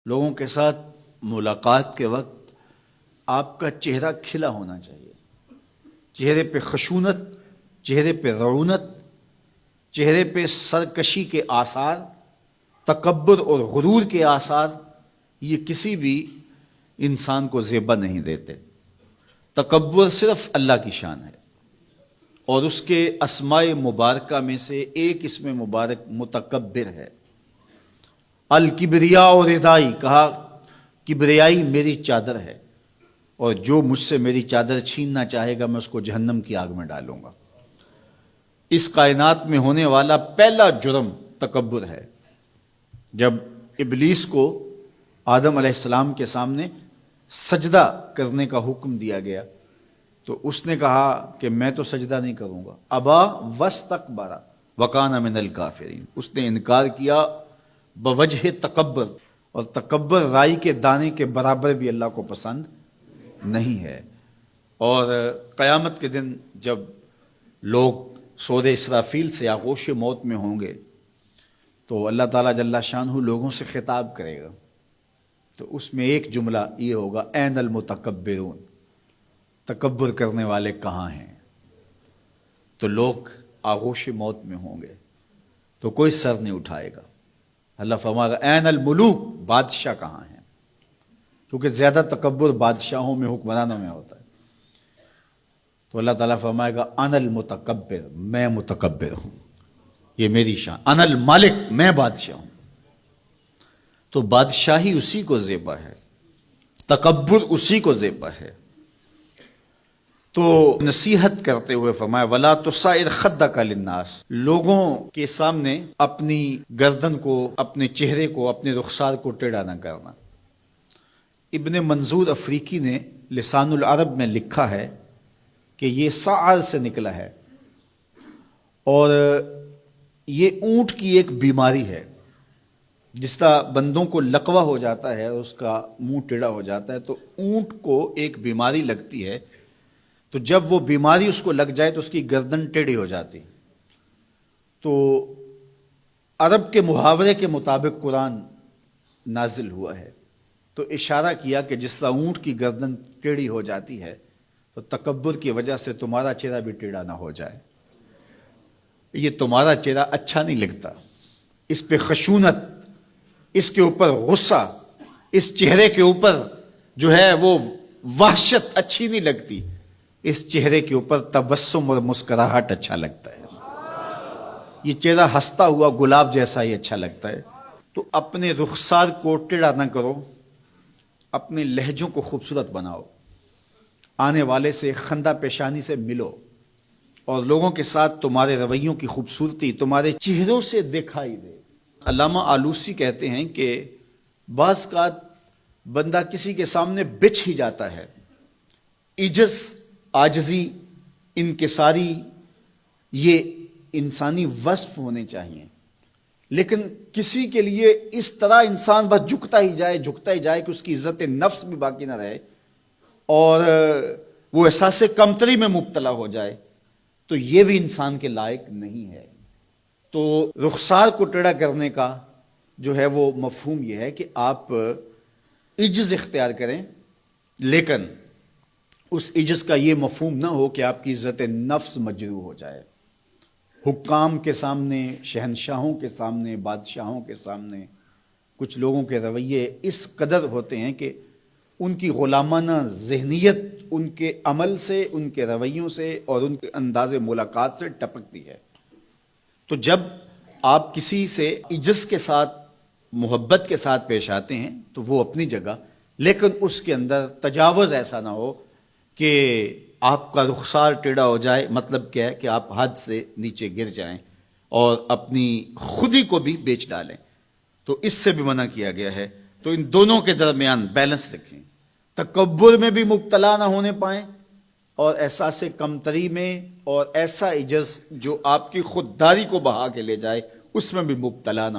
لوگوں کے ساتھ ملاقات کے وقت آپ کا چہرہ کھلا ہونا چاہیے، چہرے پہ خشونت، چہرے پہ رعونت، چہرے پہ سرکشی کے آثار، تکبر اور غرور کے آثار یہ کسی بھی انسان کو زیبا نہیں دیتے۔ تکبر صرف اللہ کی شان ہے، اور اس کے اسماء مبارکہ میں سے ایک اسم مبارک متکبر ہے۔ الکبریاء اور ردائی، کہا کبریائی میری چادر ہے، اور جو مجھ سے میری چادر چھیننا چاہے گا میں اس کو جہنم کی آگ میں ڈالوں گا۔ اس کائنات میں ہونے والا پہلا جرم تکبر ہے۔ جب ابلیس کو آدم علیہ السلام کے سامنے سجدہ کرنے کا حکم دیا گیا تو اس نے کہا کہ میں تو سجدہ نہیں کروں گا۔ ابا واستکبر وکان من الکافرین، اس نے انکار کیا بوجہ تکبر، اور تکبر رائی کے دانے کے برابر بھی اللہ کو پسند نہیں ہے۔ اور قیامت کے دن جب لوگ سور اسرافیل سے آغوش موت میں ہوں گے تو اللہ تعالیٰ جل شانہ لوگوں سے خطاب کرے گا، تو اس میں ایک جملہ یہ ہوگا، این المتکبرون، تکبر کرنے والے کہاں ہیں؟ تو لوگ آغوش موت میں ہوں گے تو کوئی سر نہیں اٹھائے گا۔ اللہ فرمائے گا این الملوک، بادشاہ کہاں ہیں؟ کیونکہ زیادہ تکبر بادشاہوں میں، حکمرانوں میں ہوتا ہے۔ تو اللہ تعالیٰ فرمائے گا انا المتکبر، میں متکبر ہوں، یہ میری شان، انا المالک، میں بادشاہ ہوں۔ تو بادشاہی اسی کو زیبا ہے، تکبر اسی کو زیبا ہے۔ تو نصیحت کرتے ہوئے فرمایا وَلَا تُصَعِّرْ خَدَّكَ لِلنَّاسِ، لوگوں کے سامنے اپنی گردن کو، اپنے چہرے کو، اپنے رخسار کو ٹیڑھا نہ کرنا۔ ابن منظور افریقی نے لسان العرب میں لکھا ہے کہ یہ سعر سے نکلا ہے، اور یہ اونٹ کی ایک بیماری ہے۔ جس طرح بندوں کو لقوہ ہو جاتا ہے، اس کا منہ ٹیڑھا ہو جاتا ہے، تو اونٹ کو ایک بیماری لگتی ہے، تو جب وہ بیماری اس کو لگ جائے تو اس کی گردن ٹیڑھی ہو جاتی۔ تو عرب کے محاورے کے مطابق قرآن نازل ہوا ہے، تو اشارہ کیا کہ جس طرح اونٹ کی گردن ٹیڑھی ہو جاتی ہے تو تکبر کی وجہ سے تمہارا چہرہ بھی ٹیڑھا نہ ہو جائے۔ یہ تمہارا چہرہ اچھا نہیں لگتا، اس پہ خشونت، اس کے اوپر غصہ، اس چہرے کے اوپر جو ہے وہ وحشت اچھی نہیں لگتی، اس چہرے کے اوپر تبسم اور مسکراہٹ اچھا لگتا ہے۔ یہ چہرہ ہنستا ہوا گلاب جیسا ہی اچھا لگتا ہے۔ تو اپنے رخسار کو ٹیڑھا نہ کرو، اپنے لہجوں کو خوبصورت بناؤ، آنے والے سے خندہ پیشانی سے ملو، اور لوگوں کے ساتھ تمہارے رویوں کی خوبصورتی تمہارے چہروں سے دکھائی دے۔ علامہ آلوسی کہتے ہیں کہ بعض کا بندہ کسی کے سامنے بچھ ہی جاتا ہے، عجز، عاجزی، انکساری، یہ انسانی وصف ہونے چاہیے، لیکن کسی کے لیے اس طرح انسان بس جھکتا ہی جائے کہ اس کی عزت نفس بھی باقی نہ رہے اور وہ احساس کمتری میں مبتلا ہو جائے، تو یہ بھی انسان کے لائق نہیں ہے۔ تو رخسار کو ٹیڑھا کرنے کا جو ہے وہ مفہوم یہ ہے کہ آپ عجز اختیار کریں، لیکن اس عجز کا یہ مفہوم نہ ہو کہ آپ کی عزت نفس مجروح ہو جائے۔ حکام کے سامنے، شہنشاہوں کے سامنے، بادشاہوں کے سامنے کچھ لوگوں کے رویے اس قدر ہوتے ہیں کہ ان کی غلامانہ ذہنیت ان کے عمل سے، ان کے رویوں سے اور ان کے انداز ملاقات سے ٹپکتی ہے۔ تو جب آپ کسی سے عجز کے ساتھ، محبت کے ساتھ پیش آتے ہیں تو وہ اپنی جگہ، لیکن اس کے اندر تجاوز ایسا نہ ہو کہ آپ کا رخسار ٹیڑھا ہو جائے۔ مطلب کیا ہے کہ آپ حد سے نیچے گر جائیں اور اپنی خودی کو بھی بیچ ڈالیں، تو اس سے بھی منع کیا گیا ہے۔ تو ان دونوں کے درمیان بیلنس رکھیں، تکبر میں بھی مبتلا نہ ہونے پائیں اور احساس کمتری میں، اور ایسا عجز جو آپ کی خودداری کو بہا کے لے جائے اس میں بھی مبتلا نہ